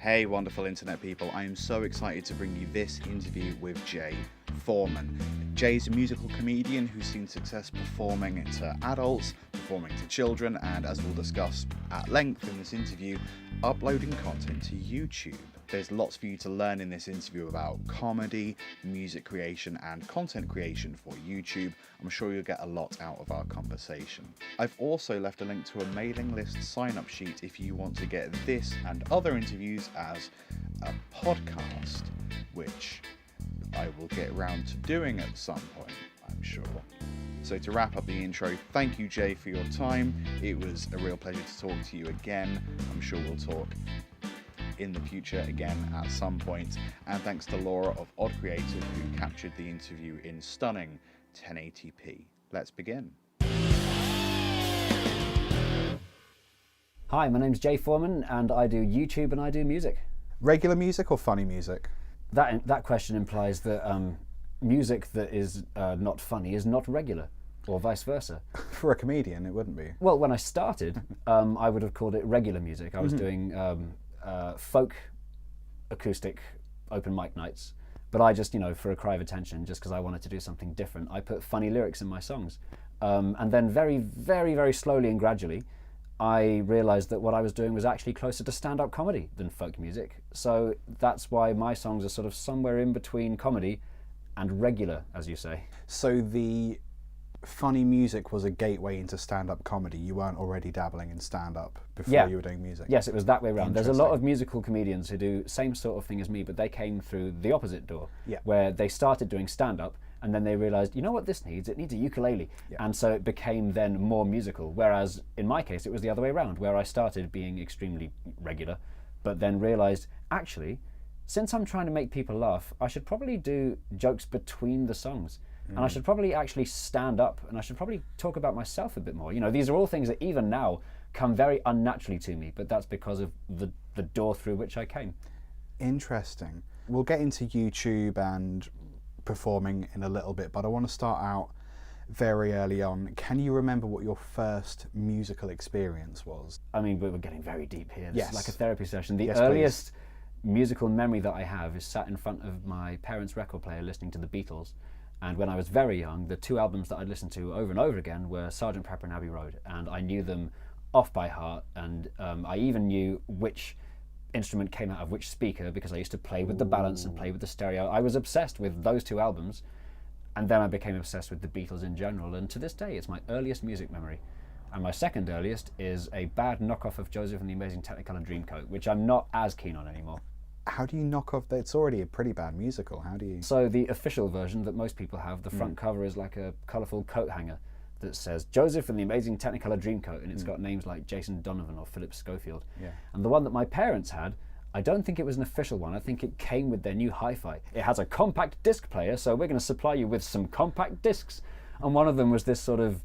Hey wonderful internet people, I am so excited to bring you this interview with Jay Foreman. Jay's a musical comedian who's seen success performing to adults, performing to children, and as we'll discuss at length in this interview, uploading content to YouTube. There's lots for you to learn in this interview about comedy, music creation, and content creation for YouTube. I'm sure you'll get a lot out of our conversation. I've also left a link to a mailing list sign-up sheet if you want to get this and other interviews as a podcast, which I will get round to doing at some point, I'm sure. So to wrap up the intro, thank you Jay for your time. It was a real pleasure to talk to you again. I'm sure we'll talk in the future again at some point, and thanks to Laura of Odd Creative who captured the interview in stunning 1080p. Let's begin. Hi, my name's Jay Foreman and I do YouTube and I do music. Regular music or funny music? That question implies that music that is not funny is not regular, or vice versa. For a comedian, it wouldn't be. Well, when I started, I would have called it regular music. I was doing folk acoustic open mic nights, but I just, for a cry of attention, just because I wanted to do something different, I put funny lyrics in my songs. And then very, very, very slowly and gradually, I realized that what I was doing was actually closer to stand-up comedy than folk music. So that's why my songs are sort of somewhere in between comedy and regular, as you say. So the funny music was a gateway into stand-up comedy. You weren't already dabbling in stand-up before you were doing music? Yes, it was that way around. There's a lot of musical comedians who do same sort of thing as me, but they came through the opposite door, where they started doing stand-up and then they realized, you know what this needs? It needs a ukulele. And so it became then more musical. Whereas in my case, it was the other way around, where I started being extremely regular, but then realized, actually, since I'm trying to make people laugh, I should probably do jokes between the songs. And I should probably actually stand up and I should probably talk about myself a bit more. These are all things that even now come very unnaturally to me, but that's because of the door through which I came. Interesting. We'll get into YouTube and performing in a little bit, but I want to start out very early on. Can you remember what your first musical experience was? I mean, we're getting very deep here. This Yes. is like a therapy session. The Yes, earliest musical memory that I have is sat in front of my parents' record player listening to the Beatles. And when I was very young, the two albums that I'd listened to over and over again were Sgt. Pepper and Abbey Road, and I knew them off by heart, and I even knew which instrument came out of which speaker because I used to play with the balance and play with the stereo. I was obsessed with those two albums, and then I became obsessed with the Beatles in general, and to this day it's my earliest music memory. And my second earliest is a bad knockoff of Joseph and the Amazing Technicolor Dreamcoat, which I'm not as keen on anymore. How do you knock off that? It's already a pretty bad musical. How do you? So the official version that most people have, the front cover is like a colourful coat hanger that says Joseph and the Amazing Technicolor Dreamcoat, and it's got names like Jason Donovan or Philip Schofield. And the one that my parents had, I don't think it was an official one. I think it came with their new hi-fi. It has a compact disc player, so we're going to supply you with some compact discs. And one of them was this sort of,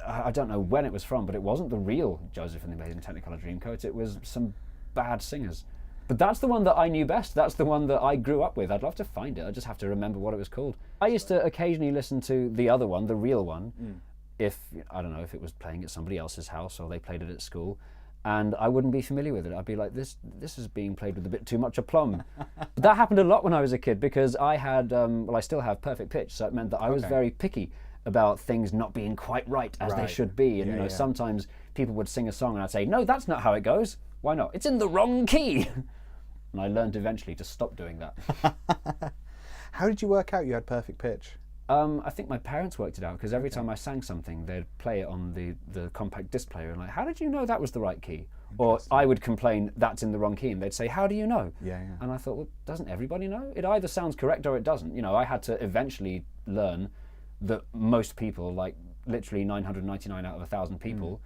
I don't know when it was from, but it wasn't the real Joseph and the Amazing Technicolor Dreamcoat. It was some bad singers. But that's the one that I knew best. That's the one that I grew up with. I'd love to find it. I just have to remember what it was called. I used to occasionally listen to the other one, the real one, if, I don't know, if it was playing at somebody else's house or they played it at school, and I wouldn't be familiar with it. I'd be like, this is being played with a bit too much aplomb. But that happened a lot when I was a kid because I had, well, I still have perfect pitch, so it meant that I was very picky about things not being quite right as they should be. And sometimes people would sing a song and I'd say, no, that's not how it goes. Why not? It's in the wrong key. And I learned eventually to stop doing that. How did you work out you had perfect pitch? I think my parents worked it out because every time I sang something, they'd play it on the compact disc player and like, how did you know that was the right key? Or I would complain, that's in the wrong key, and they'd say, how do you know? And I thought, well, doesn't everybody know? It either sounds correct or it doesn't. I had to eventually learn that most people, like literally 999 out of 1,000 people,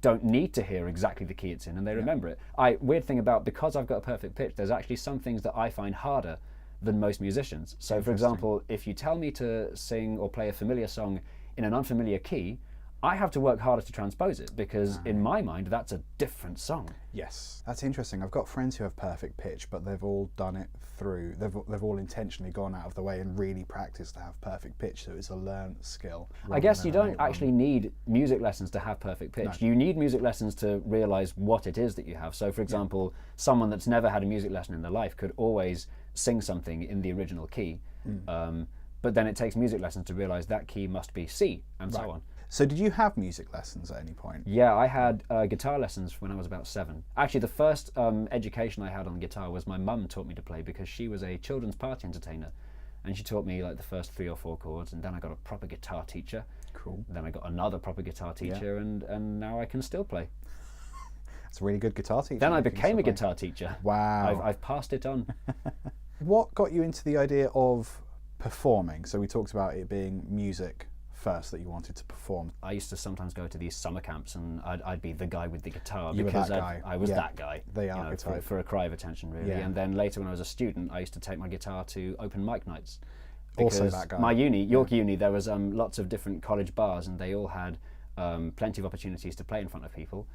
don't need to hear exactly the key it's in, and they remember it. Weird thing about, because I've got a perfect pitch, there's actually some things that I find harder than most musicians. So for example, if you tell me to sing or play a familiar song in an unfamiliar key, I have to work harder to transpose it because in my mind that's a different song. Yes, that's interesting. I've got friends who have perfect pitch, but they've all done it through, they've all intentionally gone out of the way and really practiced to have perfect pitch, so it's a learned skill. I guess you don't actually need music lessons to have perfect pitch. No. You need music lessons to realise what it is that you have. So for example, someone that's never had a music lesson in their life could always sing something in the original key, but then it takes music lessons to realise that key must be C, and so on. So did you have music lessons at any point? Yeah, I had guitar lessons when I was about 7. Actually, the first education I had on guitar was my mum taught me to play because she was a children's party entertainer. And she taught me like the first 3 or 4 chords, and then I got a proper guitar teacher. Cool. Then I got another proper guitar teacher, and now I can still play. That's a really good guitar teacher. Then I became a guitar teacher. Wow. I've passed it on. What got you into the idea of performing? So we talked about it being music first that you wanted to perform. I used to sometimes go to these summer camps and I'd be the guy with the guitar because I was that guy. The archetype. For a cry of attention, really. Yeah. And then later when I was a student, I used to take my guitar to open mic nights. Also that guy. My uni, York Uni, there was lots of different college bars and they all had plenty of opportunities to play in front of people.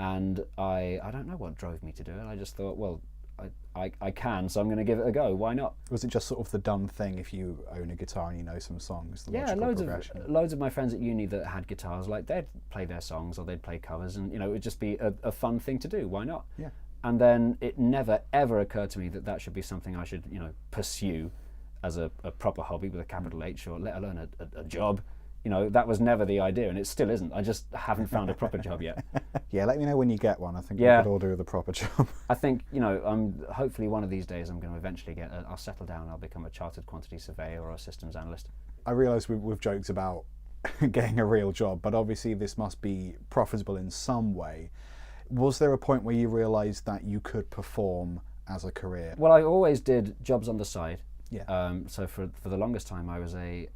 And I don't know what drove me to do it. I just thought, well, I can, so I'm going to give it a go. Why not? Was it just sort of the done thing if you own a guitar and you know some songs? Yeah, loads of my friends at uni that had guitars, like they'd play their songs or they'd play covers, and it would just be a fun thing to do. Why not? Yeah. And then it never ever occurred to me that that should be something I should pursue as a proper hobby with a capital H, or let alone a job. That was never the idea, and it still isn't. I just haven't found a proper job yet. Yeah, let me know when you get one. I think we could all do the proper job. I think, hopefully one of these days I'm going to eventually I'll settle down, I'll become a chartered quantity surveyor or a systems analyst. I realise we've joked about getting a real job, but obviously this must be profitable in some way. Was there a point where you realised that you could perform as a career? Well, I always did jobs on the side. Yeah. So for the longest time, I was a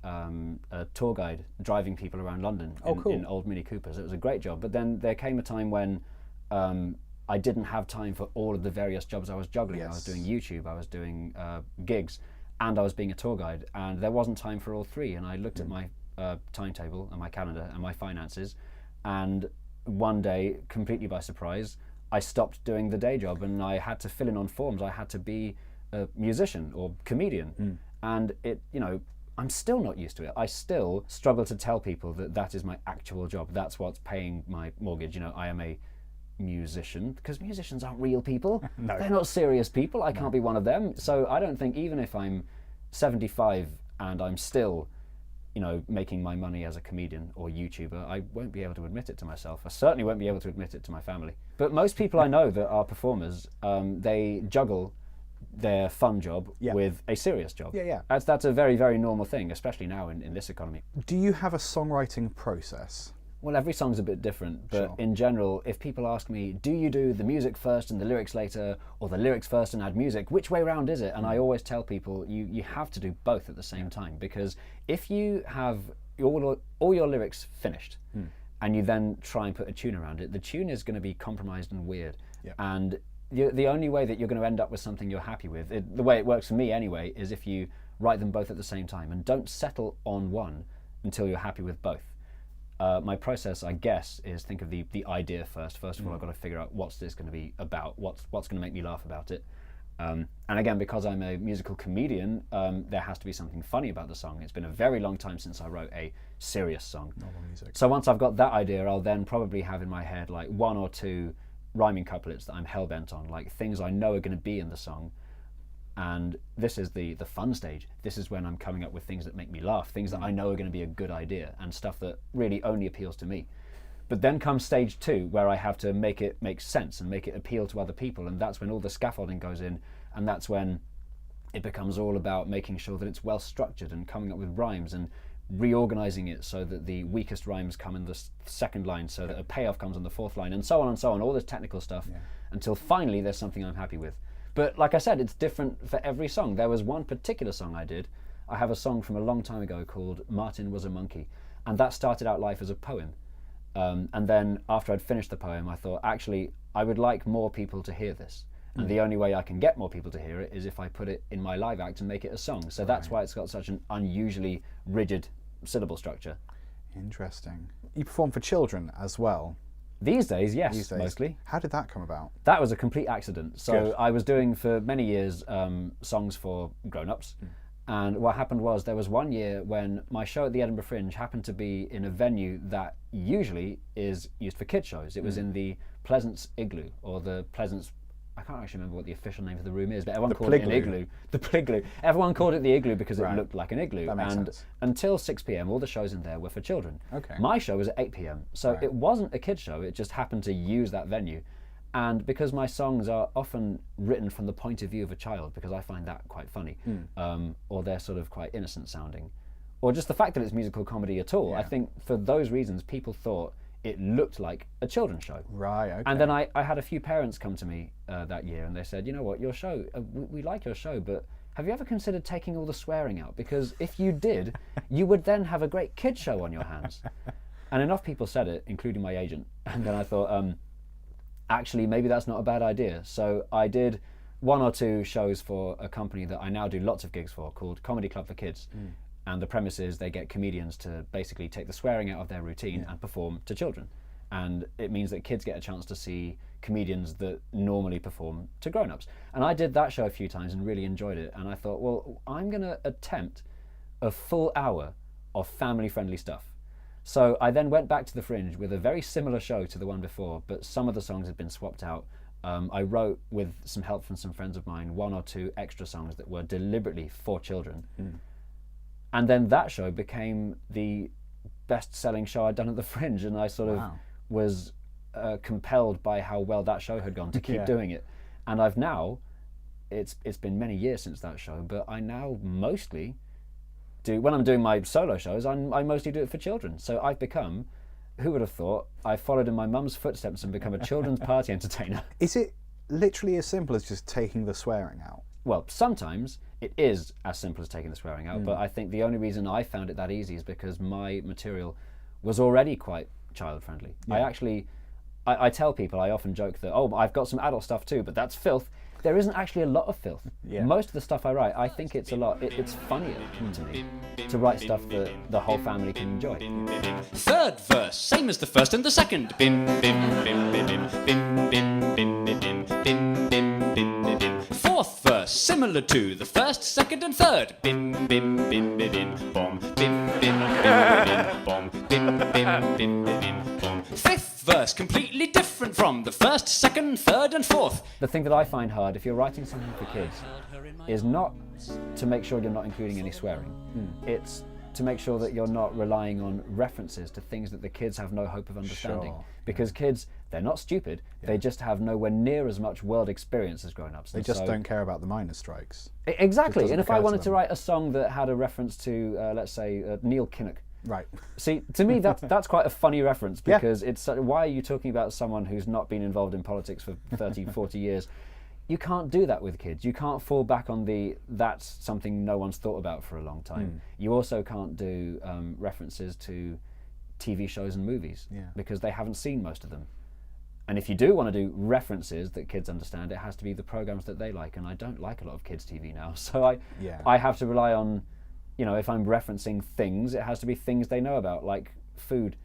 tour guide driving people around London in old Mini Coopers. It was a great job. But then there came a time when I didn't have time for all of the various jobs I was juggling. Yes. I was doing YouTube, I was doing gigs, and I was being a tour guide. And there wasn't time for all 3. And I looked at my timetable and my calendar and my finances. And one day, completely by surprise, I stopped doing the day job and I had to fill in on forms. I had to be a musician or comedian, and I'm still not used to it. I still struggle to tell people that is my actual job. That's what's paying my mortgage. I am a musician, because musicians aren't real people. No. They're not serious people. I can't be one of them. So I don't think, even if I'm 75 and I'm still making my money as a comedian or YouTuber, I won't be able to admit it to myself. I certainly won't be able to admit it to my family. But most people I know that are performers, they juggle their fun job with a serious job. Yeah. That's a very, very normal thing, especially now in this economy. Do you have a songwriting process? Well, every song's a bit different, but in general, if people ask me, do you do the music first and the lyrics later, or the lyrics first and add music, which way round is it? And I always tell people, you have to do both at the same time, because if you have all your lyrics finished, and you then try and put a tune around it, the tune is going to be compromised and weird. Yeah. And the only way that you're going to end up with something you're happy with, the way it works for me anyway, is if you write them both at the same time, and don't settle on one until you're happy with both. My process, I guess, is think of the idea first. First of all, I've got to figure out what's this going to be about, what's going to make me laugh about it. And again, because I'm a musical comedian, there has to be something funny about the song. It's been a very long time since I wrote a serious song. Normal music. So once I've got that idea, I'll then probably have in my head like 1 or 2 rhyming couplets that I'm hell-bent on, like things I know are going to be in the song. And this is the fun stage. This is when I'm coming up with things that make me laugh, things that I know are going to be a good idea, and stuff that really only appeals to me. But then comes stage 2, where I have to make it make sense and make it appeal to other people, and that's when all the scaffolding goes in, and that's when it becomes all about making sure that it's well structured and coming up with rhymes and reorganizing it so that the weakest rhymes come in the second line, so that a payoff comes on the 4th line, and so on, all this technical stuff, until finally there's something I'm happy with. But like I said, it's different for every song. There was one particular song I did. I have a song from a long time ago called Martin Was a Monkey, and that started out life as a poem. And then after I'd finished the poem, I thought, actually, I would like more people to hear this. And the only way I can get more people to hear it is if I put it in my live act and make it a song. So that's why it's got such an unusually rigid syllable structure. Interesting. You perform for children as well? These days, yes, These days. mostly. How did that come about? That was a complete accident. So Good. I was doing for many years songs for grown-ups. And what happened was there was one year when my show at the Edinburgh Fringe happened to be in a venue that usually is used for kid shows. It was in the Pleasance Igloo, or the Pleasance, I can't actually remember what the official name of the room is, but everyone called it an igloo. The Pligloo. Everyone called it the igloo because it looked like an igloo. That makes sense. Until 6 p.m, all the shows in there were for children. Okay. My show was at 8 p.m, so it wasn't a kid show, it just happened to use that venue. And because my songs are often written from the point of view of a child, because I find that quite funny, or they're sort of quite innocent sounding, or just the fact that it's musical comedy at all, I think for those reasons people thought it looked like a children's show. Right, okay. And then I had a few parents come to me that year and they said, you know what, your show, we like your show, but have you ever considered taking all the swearing out? Because if you did, you would then have a great kid show on your hands. And enough people said it, including my agent. And then I thought, actually, maybe that's not a bad idea. So I did 1 or 2 shows for a company that I now do lots of gigs for, called Comedy Club for Kids. And the premise is they get comedians to basically take the swearing out of their routine and perform to children. And it means that kids get a chance to see comedians that normally perform to grown-ups. And I did that show a few times and really enjoyed it. And I thought, well, I'm going to attempt a full hour of family-friendly stuff. So I then went back to the Fringe with a very similar show to the one before, but some of the songs had been swapped out. I wrote, with some help from some friends of mine, 1 or 2 extra songs that were deliberately for children. And then that show became the best-selling show I'd done at the Fringe, and I sort of was compelled by how well that show had gone to keep doing it. And I've now, it's been many years since that show, but I now mostly do, when I'm doing my solo shows, I mostly do it for children. So I've become, who would have thought, I followed in my mum's footsteps and become a children's party entertainer. Is it literally as simple as just taking the swearing out? Well, sometimes it is as simple as taking the swearing out, but I think the only reason I found it that easy is because my material was already quite child-friendly. I tell people, I often joke that, oh, I've got some adult stuff too, but that's filth. There isn't actually a lot of filth. Most of the stuff I write, I think it's a lot, it's funnier to me to write stuff that the whole family can enjoy. Third verse, same as the first and the second. Bim, bim, bim, bim, bim, bim, bim, bim, bim, bim, bim, bim, bim. Fourth verse, similar to the first, second and third. Bim, bim, bim, bim, bim, bom, bim, bim, bim, bim, bom, bim, bim, bim, bim, bom. Fifth verse, completely different from the first, second, third and fourth. The thing that I find hard, if you're writing something for kids, is not to make sure you're not including any swearing. It's to make sure that you're not relying on references to things that the kids have no hope of understanding. Because kids, they're not stupid, they just have nowhere near as much world experience as grown-ups. They just don't care about the minor strikes. Exactly, and if I wanted to write a song that had a reference to, let's say, Neil Kinnock. Right. See, to me, that's quite a funny reference, because it's, why are you talking about someone who's not been involved in politics for 30, 40 years? You can't do that with kids. You can't fall back on that's something no one's thought about for a long time. You also can't do references to TV shows and movies because they haven't seen most of them. And if you do want to do references that kids understand, it has to be the programs that they like. And I don't like a lot of kids' TV now. So I have to rely on, you know, if I'm referencing things, it has to be things they know about, like food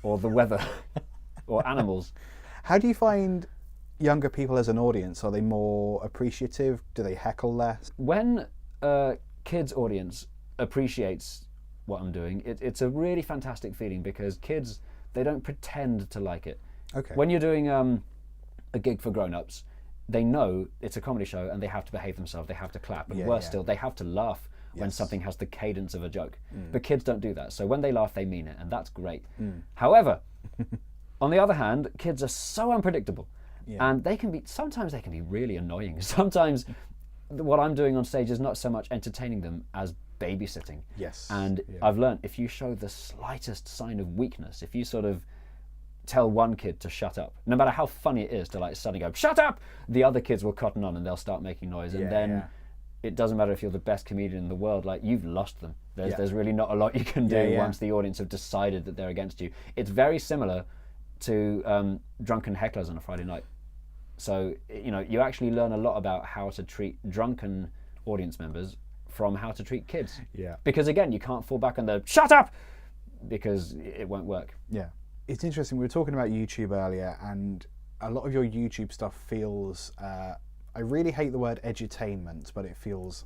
or the weather or animals. How do you find younger people as an audience? Are they more appreciative? Do they heckle less? When a kids' audience appreciates what I'm doing, it's a really fantastic feeling, because kids, they don't pretend to like it. Okay. When you're doing a gig for grown-ups, they know it's a comedy show and they have to behave themselves, they have to clap, and worse still, they have to laugh when something has the cadence of a joke. But kids don't do that. So when they laugh, they mean it, and that's great. However, on the other hand, kids are so unpredictable. And sometimes they can be really annoying. Sometimes what I'm doing on stage is not so much entertaining them as babysitting. And I've learned, if you show the slightest sign of weakness, if you sort of tell one kid to shut up, no matter how funny it is to like suddenly go, shut up, the other kids will cotton on and they'll start making noise. And then it doesn't matter if you're the best comedian in the world, like, you've lost them. There's really not a lot you can do once the audience have decided that they're against you. It's very similar to drunken hecklers on a Friday night. So, you know, you actually learn a lot about how to treat drunken audience members from how to treat kids. Because again, you can't fall back on the shut up because it won't work. Yeah. It's interesting, we were talking about YouTube earlier, and a lot of your YouTube stuff feels, I really hate the word edutainment, but it feels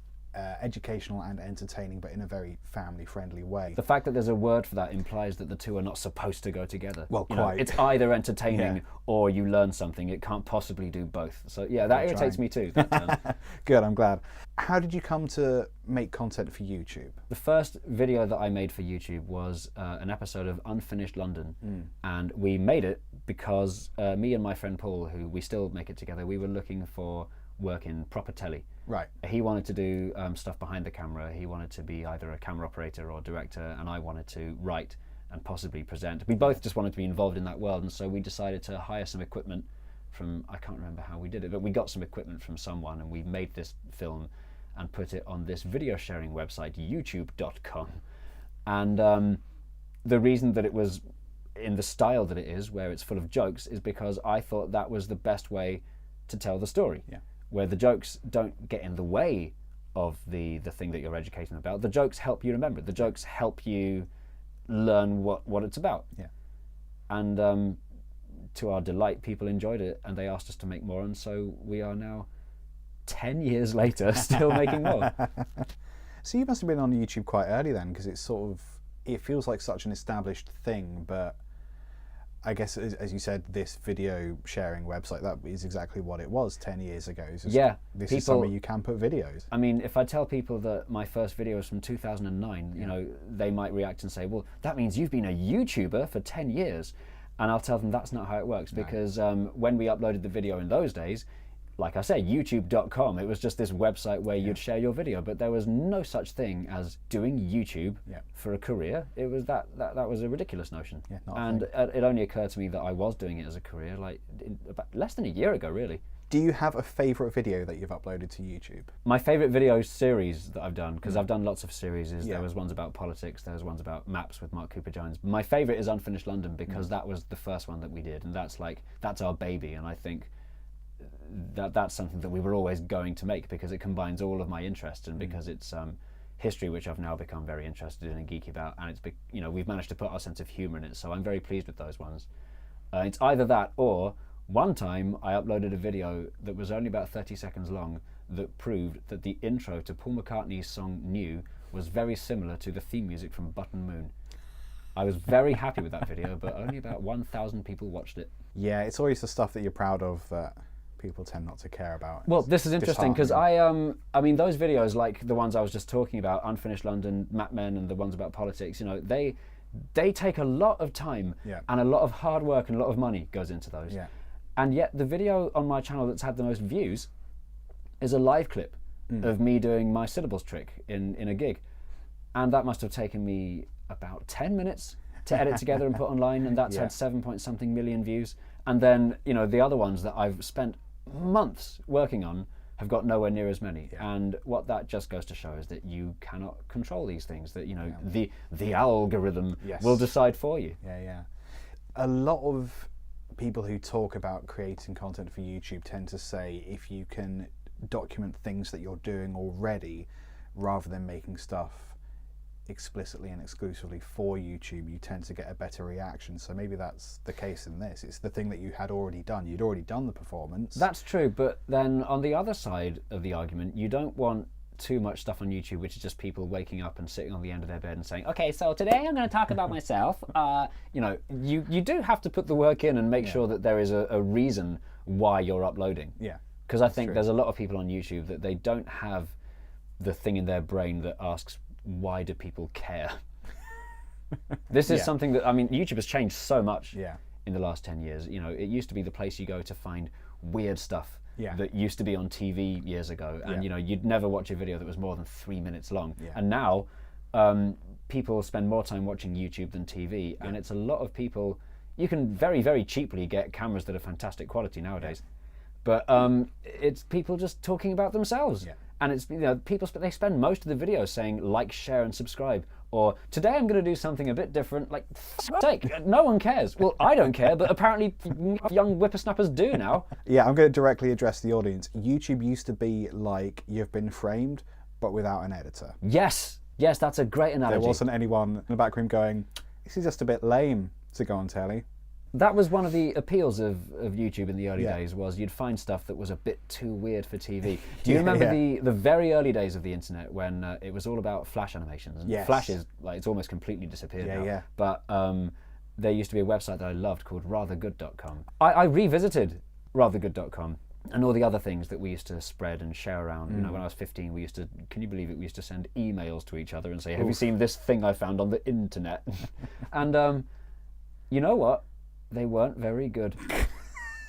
educational and entertaining, but in a very family-friendly way. The fact that there's a word for that implies that the two are not supposed to go together. Well, you know, quite. it's either entertaining Yeah. or you learn something. It can't possibly do both. So yeah, that irritates me too. That term. Good, I'm glad. How did you come to make content for YouTube? The first video that I made for YouTube was an episode of Unfinished London, and we made it because me and my friend Paul, who we still make it together, we were looking for work in proper telly. Right. He wanted to do stuff behind the camera. He wanted to be either a camera operator or director, and I wanted to write and possibly present. We both just wanted to be involved in that world, and so we decided to hire some equipment from, I can't remember how we did it, but we got some equipment from someone, and we made this film and put it on this video sharing website, youtube.com. And the reason that it was in the style that it is, where it's full of jokes, is because I thought that was the best way to tell the story. Yeah. Where the jokes don't get in the way of the thing that you're educating about. The jokes help you remember it. The jokes help you learn what it's about. Yeah. And to our delight, people enjoyed it, and they asked us to make more, and so we are now 10 years later still making more. So you must have been on YouTube quite early then, because it's sort of, it feels like such an established thing, but I guess, as you said, this video sharing website, that is exactly what it was 10 years ago. It's just, Yeah. This is somewhere you can put videos. I mean, if I tell people that my first video was from 2009, you know, they might react and say, well, that means you've been a YouTuber for 10 years. And I'll tell them that's not how it works, because when we uploaded the video in those days, like I say, youtube.com, it was just this website where you'd share your video, but there was no such thing as doing YouTube for a career. It was that was a ridiculous notion. Yeah, not a and thing. it only occurred to me that I was doing it as a career, like about less than a year ago, really. Do you have a favourite video that you've uploaded to YouTube? My favourite video series that I've done, because I've done lots of series, is Yeah. there was ones about politics, there was ones about maps with Mark Cooper-Jones. My favourite is Unfinished London, because that was the first one that we did, and that's our baby, and I think that's something that we were always going to make, because it combines all of my interests, and because it's history, which I've now become very interested in and geeky about, and it's, you know, we've managed to put our sense of humour in it, so I'm very pleased with those ones. It's either that, or one time I uploaded a video that was only about 30 seconds long that proved that the intro to Paul McCartney's song New was very similar to the theme music from Button Moon. I was very happy with that video, but only about 1,000 people watched it. Yeah, it's always the stuff that you're proud of that people tend not to care about. Well, this is interesting, because disheartening. I mean, those videos, like the ones I was just talking about, Unfinished London, Map Men, and the ones about politics, you know, they take a lot of time and a lot of hard work, and a lot of money goes into those. Yeah. And yet the video on my channel that's had the most views is a live clip of me doing my syllables trick in a gig. And that must have taken me about 10 minutes to edit together and put online, and that's had 7-point-something million views. And then, you know, the other ones that I've spent months working on have got nowhere near as many. And what that just goes to show is that you cannot control these things, that, you know, the algorithm will decide for you. Yeah. A lot of people who talk about creating content for YouTube tend to say if you can document things that you're doing already rather than making stuff explicitly and exclusively for YouTube, you tend to get a better reaction. So maybe that's the case in this. It's the thing that you had already done. You'd already done the performance. That's true, but then on the other side of the argument, you don't want too much stuff on YouTube which is just people waking up and sitting on the end of their bed and saying, okay, so today I'm going to talk about myself. You know, you do have to put the work in and make sure that there is a reason why you're uploading. Yeah. Because I think there's a lot of people on YouTube that they don't have the thing in their brain that asks, why do people care? This is something that, I mean, YouTube has changed so much in the last 10 years. You know, it used to be the place you go to find weird stuff that used to be on TV years ago, and you know, you'd never watch a video that was more than 3 minutes long. And now people spend more time watching YouTube than TV, and it's a lot of people. You can very, very cheaply get cameras that are fantastic quality nowadays, but it's people just talking about themselves. And it's, you know, people they spend most of the video saying like, share, and subscribe. Or today I'm going to do something a bit different. Like, sake, no one cares. Well, I don't care, but apparently young whippersnappers do now. Yeah, I'm going to directly address the audience. YouTube used to be like You've Been Framed, but without an editor. Yes, that's a great analogy. There wasn't anyone in the back room going, this is just a bit lame to go on telly. That was one of the appeals of YouTube in the early days, was you'd find stuff that was a bit too weird for TV. Do you remember the very early days of the internet when it was all about Flash animations? And Flash is, like, it's almost completely disappeared now. Yeah. But there used to be a website that I loved called rathergood.com. I revisited rathergood.com and all the other things that we used to spread and share around. You know, when I was 15, we used to, can you believe it, we used to send emails to each other and say, have you seen this thing I found on the internet? And you know what? They weren't very good.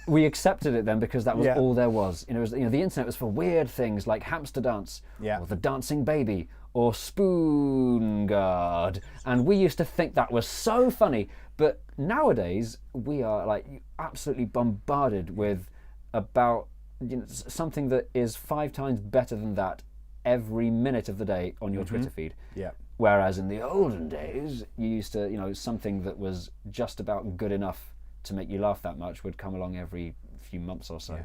We accepted it then because that was all there was. You know, the internet was for weird things like Hamster Dance, or The Dancing Baby, or Spoon Guard, and we used to think that was so funny. But nowadays we are like absolutely bombarded with about something that is 5 times better than that every minute of the day on your Twitter feed. Yeah. Whereas in the olden days, you used to, something that was just about good enough to make you laugh that much would come along every few months or so.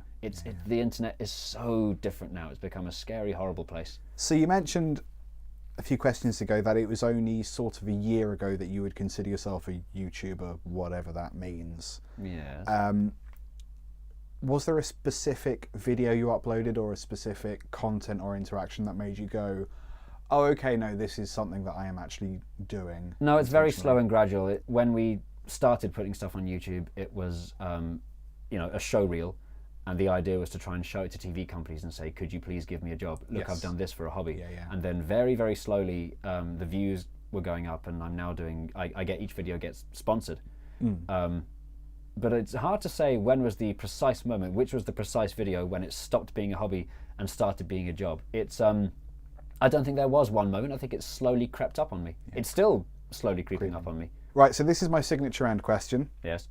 The internet is so different now. It's become a scary, horrible place. So you mentioned a few questions ago that it was only sort of a year ago that you would consider yourself a YouTuber, whatever that means. Yeah. Was there a specific video you uploaded or a specific content or interaction that made you go, oh, okay, no, this is something that I am actually doing? No, it's very slow and gradual. When we started putting stuff on YouTube, it was, a show reel, and the idea was to try and show it to TV companies and say, could you please give me a job? Look, I've done this for a hobby. And then very, very slowly, the views were going up, and I'm now doing, each video gets sponsored. But it's hard to say when was the precise moment, which was the precise video when it stopped being a hobby and started being a job. It's, I don't think there was one moment. I think it's slowly crept up on me. It's still slowly creeping up on me. Right, so this is my signature end question. Yes.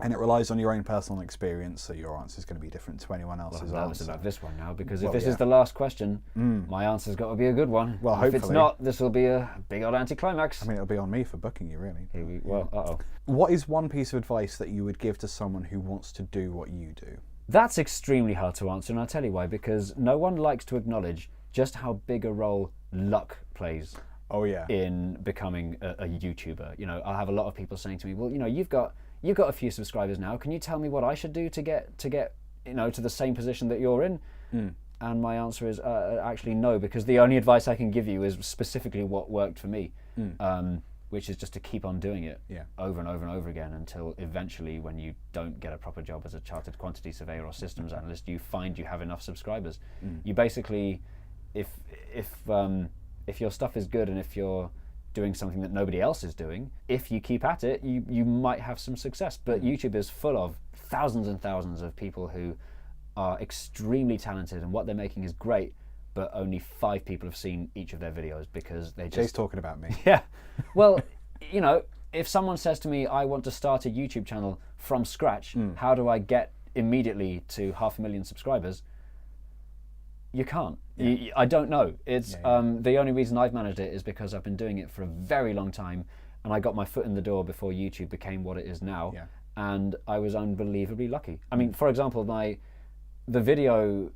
And it relies on your own personal experience, so your answer is going to be different to anyone else's Well, I'm answer. nervous about this one now, because if this is the last question, my answer's got to be a good one. Well, hopefully. If it's not, this will be a big old anticlimax. I mean, it'll be on me for booking you, really. Uh-oh. What is one piece of advice that you would give to someone who wants to do what you do? That's extremely hard to answer, and I'll tell you why. Because no one likes to acknowledge just how big a role luck plays in becoming a YouTuber. I'll have a lot of people saying to me, well, you've got a few subscribers now. Can you tell me what I should do to get to the same position that you're in? And my answer is actually no, because the only advice I can give you is specifically what worked for me, which is just to keep on doing it over and over and over again until eventually, when you don't get a proper job as a chartered quantity surveyor or systems analyst, you find you have enough subscribers. You basically, if your stuff is good and if you're doing something that nobody else is doing, if you keep at it, you might have some success. But YouTube is full of thousands and thousands of people who are extremely talented, and what they're making is great, but only 5 people have seen each of their videos because they just... Jay's talking about me. Yeah. Well, if someone says to me, I want to start a YouTube channel from scratch, how do I get immediately to 500,000 subscribers? You can't. I don't know. It's the only reason I've managed it is because I've been doing it for a very long time, and I got my foot in the door before YouTube became what it is now, and I was unbelievably lucky. I mean, for example, the video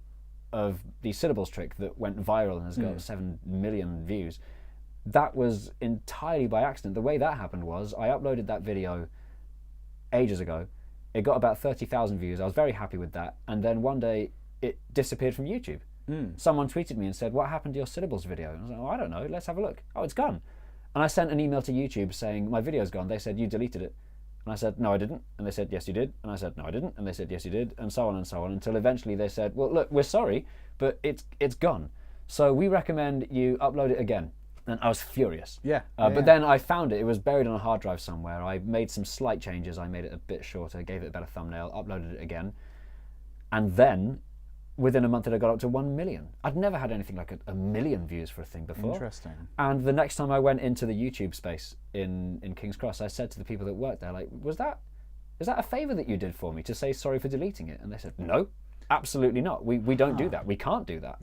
of the syllables trick that went viral and has got 7 million views, that was entirely by accident. The way that happened was I uploaded that video ages ago. It got about 30,000 views. I was very happy with that, and then one day it disappeared from YouTube. Someone tweeted me and said, what happened to your syllables video? And I was like, oh, I don't know, let's have a look. Oh, it's gone. And I sent an email to YouTube saying, my video's gone. They said, you deleted it. And I said, no, I didn't. And they said, yes, you did. And I said, no, I didn't. And they said, yes, you did. And so on, until eventually they said, well, look, we're sorry, but it's gone. So we recommend you upload it again. And I was furious. But then I found it. It was buried on a hard drive somewhere. I made some slight changes. I made it a bit shorter, gave it a better thumbnail, uploaded it again. And then within a month it had got up to 1 million. I'd never had anything like a million views for a thing before. Interesting. And the next time I went into the YouTube space in King's Cross, I said to the people that worked there, like, is that a favour that you did for me to say sorry for deleting it? And they said, no, absolutely not. We don't do that. We can't do that.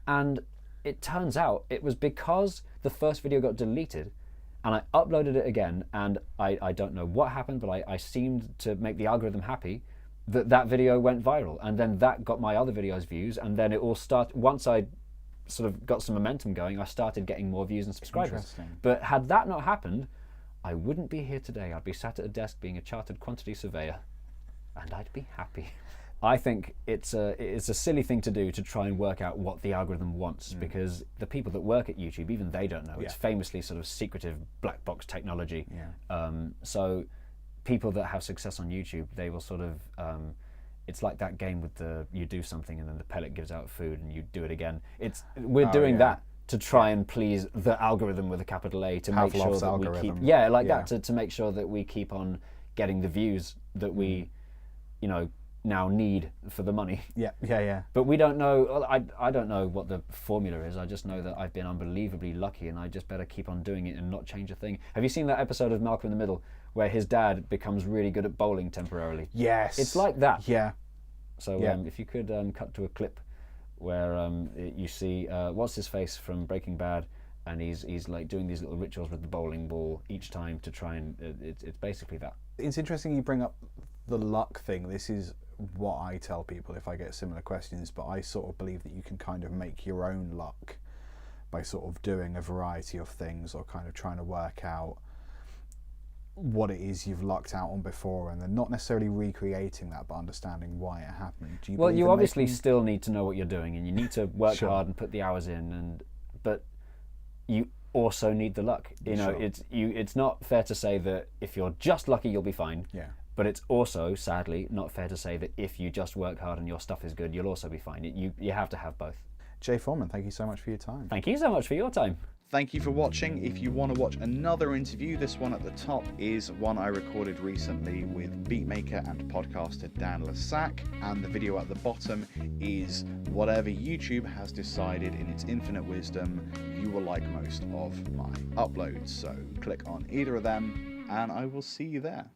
And it turns out it was because the first video got deleted and I uploaded it again, and I don't know what happened, but I seemed to make the algorithm happy that video went viral, and then that got my other videos views, and then it all started. Once I sort of got some momentum going, I started getting more views and subscribers. But had that not happened, I wouldn't be here today. I'd be sat at a desk being a chartered quantity surveyor, and I'd be happy. I think it's a silly thing to do to try and work out what the algorithm wants, because the people that work at YouTube, even they don't know. It's famously sort of secretive black box technology. So people that have success on YouTube, they will sort of, it's like that game with you do something and then the pellet gives out food and you do it again. We're doing that to try and please the algorithm with a capital A, to make sure that we keep, that, to make sure that we keep on getting the views that we, now need for the money. But we don't know, I don't know what the formula is. I just know that I've been unbelievably lucky, and I just better keep on doing it and not change a thing. Have you seen that episode of Malcolm in the Middle where his dad becomes really good at bowling temporarily? Yes. It's like that. Yeah. So if you could cut to a clip where you see what's his face from Breaking Bad, and he's like doing these little rituals with the bowling ball each time to try and it's basically that. It's interesting you bring up the luck thing. This is what I tell people if I get similar questions, but I sort of believe that you can kind of make your own luck by sort of doing a variety of things, or kind of trying to work out what it is you've lucked out on before, and then not necessarily recreating that, but understanding why it happened. Do you well, you obviously still need to know what you're doing, and you need to work hard and put the hours in, but you also need the luck. It's not fair to say that if you're just lucky you'll be fine. But it's also, sadly, not fair to say that if you just work hard and your stuff is good, you'll also be fine. You have to have both. Jay Foreman, thank you so much for your time. Thank you so much for your time. Thank you for watching. If you want to watch another interview, this one at the top is one I recorded recently with beatmaker and podcaster Dan Lasac, and the video at the bottom is whatever YouTube has decided in its infinite wisdom you will like most of my uploads. So click on either of them and I will see you there.